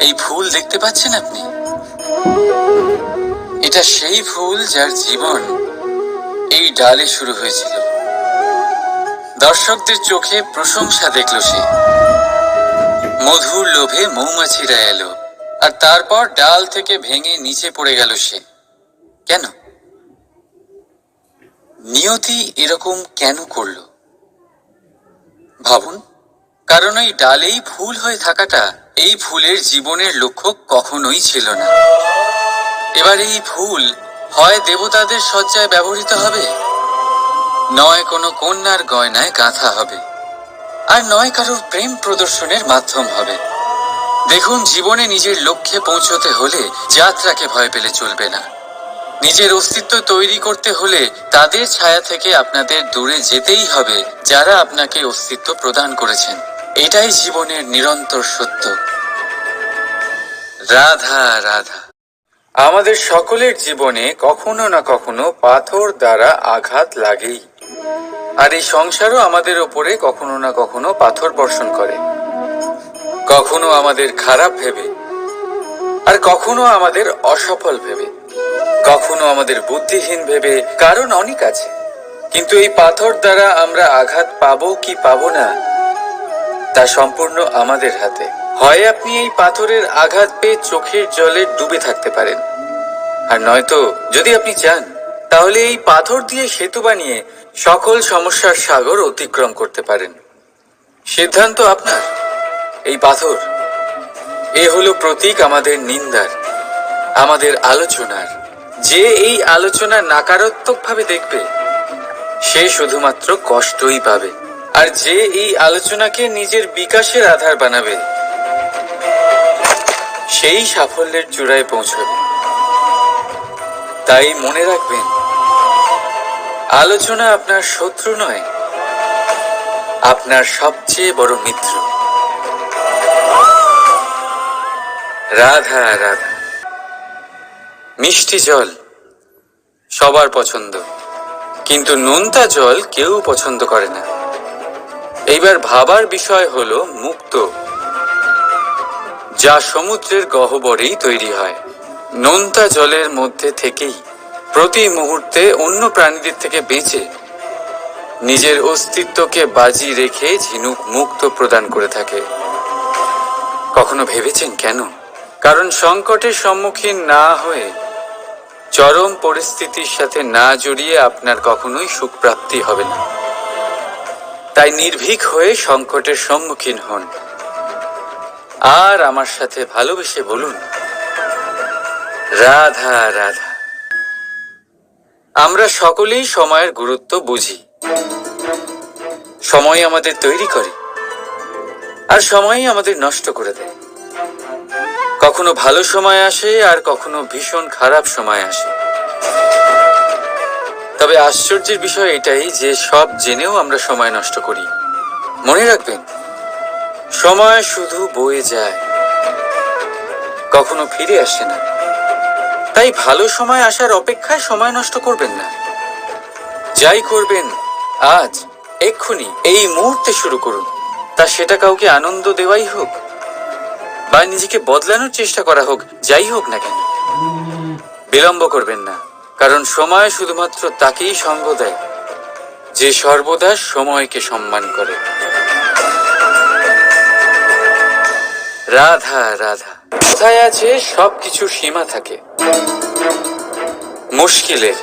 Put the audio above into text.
এই ফুল দেখতে পাচ্ছেন আপনি? এটা সেই ফুল যার জীবন এই ডালে শুরু হয়েছিল। দর্শকদের চোখে প্রশংসা দেখল সে, মধুর লোভে মৌমাছিরা এলো, আর তারপর ডাল থেকে ভেঙে নিচে পড়ে গেল সে। কেন? নিয়তি এরকম কেন করল ভাবুন। কারণ এই ডালেই ফুল হয়ে থাকাটা এই ফুলের জীবনের লক্ষ্য কখনোই ছিল না। এবার এই ফুল হয় দেবতাদের সজ্জায় ব্যবহৃত হবে, নয় কোনো কন্যার গয়নায় গাঁথা হবে, আর নয় কারোর প্রেম প্রদর্শনের মাধ্যম হবে। দেখুন, জীবনে নিজের লক্ষ্যে পৌঁছতে হলে যাত্রাকে ভয় পেলে চলবে না। নিজের অস্তিত্ব তৈরি করতে হলে তাদের ছায়া থেকে আপনাদের দূরে যেতেই হবে যারা আপনাকে অস্তিত্ব প্রদান করেছেন। এটাই জীবনের নিরন্তর সত্য। রাধা রাধা। আমাদের সকলের জীবনে কখনো না কখনো পাথর দ্বারা আঘাত লাগেই, আর এই সংসারও আমাদের ওপরে কখনো না কখনো পাথর বর্ষণ করে। কখনো আমাদের খারাপ ভেবে, আর কখনো আমাদের অসফল ভেবে, কখনো আমাদের বুদ্ধিহীন ভেবে। কারণ অনেক আছে, কিন্তু এই পাথর দ্বারা আমরা আঘাত পাবো কি পাবো না তা সম্পূর্ণ আমাদের হাতে। হয় আপনি এই পাথরের আঘাত পেয়ে চোখের জলে ডুবে থাকতে পারেন, আর নয়তো যদি আপনি চান তাহলে এই পাথর দিয়ে সেতু বানিয়ে সকল সমস্যার সাগর অতিক্রম করতে পারেন। সিদ্ধান্ত আপনার। এই পাথর হলো প্রতীক আমাদের নিন্দার, আমাদের আলোচনার। যে এই আলোচনা নাকারাত্মকভাবে দেখবে সে শুধুমাত্র কষ্টই পাবে, আর যে এই আলোচনাকে নিজের বিকাশের আধার বানাবে সেই সাফল্যের চূড়ায় পৌঁছবে। তাই মনে রাখবেন, আলোচনা আপনার শত্রু নয়, আপনার সবচেয়ে বড় মিত্র। রাধা রাধা। মিষ্টি জল সবার পছন্দ, কিন্তু নোনতা জল কেউ পছন্দ করে না। এইবার ভাবার বিষয় হলো মুক্ত, যা সমুদ্রের গহ্বরেই তৈরি হয়। নোনতা জলের মধ্যে থেকেই প্রতি মুহূর্তে অন্য প্রাণীদের থেকে বেঁচে নিজের অস্তিত্বকে বাজি রেখে ঝিনুক মুক্ত প্রদান করে থাকে। কখনো ভেবেছেন কেন? কারণ সংকটের সম্মুখীন না হয়ে, চরম পরিস্থিতির সাথে না জড়িয়ে আপনার কখনোই সুখ প্রাপ্তি হবে না। তাই নির্ভীক হয়ে সংকটের সম্মুখীন হন, আর আমার সাথে ভালোবেসে বলুন, রাধা রাধা। আমরা সকলেই সময়ের গুরুত্ব বুঝি। সময় আমাদের তৈরি করে, আর সময়ই আমাদের নষ্ট করে দেয়। কখনো ভালো সময় আসে, আর কখনো ভীষণ খারাপ সময় আসে। তবে আশ্চর্যের বিষয় এটাই যে সব জেনেও আমরা সময় নষ্ট করি। মনে রাখবেন, সময় শুধু বয়ে যায়, কখনো ফিরে আসে না। তাই ভালো সময় আসার অপেক্ষায় সময় নষ্ট করবেন না। যাই করবেন আজ, এক্ষুনি, এই মুহূর্তে শুরু করুন। তা সেটা কাউকে আনন্দ দেওয়াই হোক, বা নিজেকে বদলানোর চেষ্টা করা হোক, যাই হোক না কেন, বিলম্ব করবেন না। কারণ সময় শুধুমাত্র তাকেই সঙ্গ দেয় যে সর্বদা সময়কে সম্মান করে। রাধা রাধা। কথায় আছে সবকিছু সীমা থাকে, মুশকিলের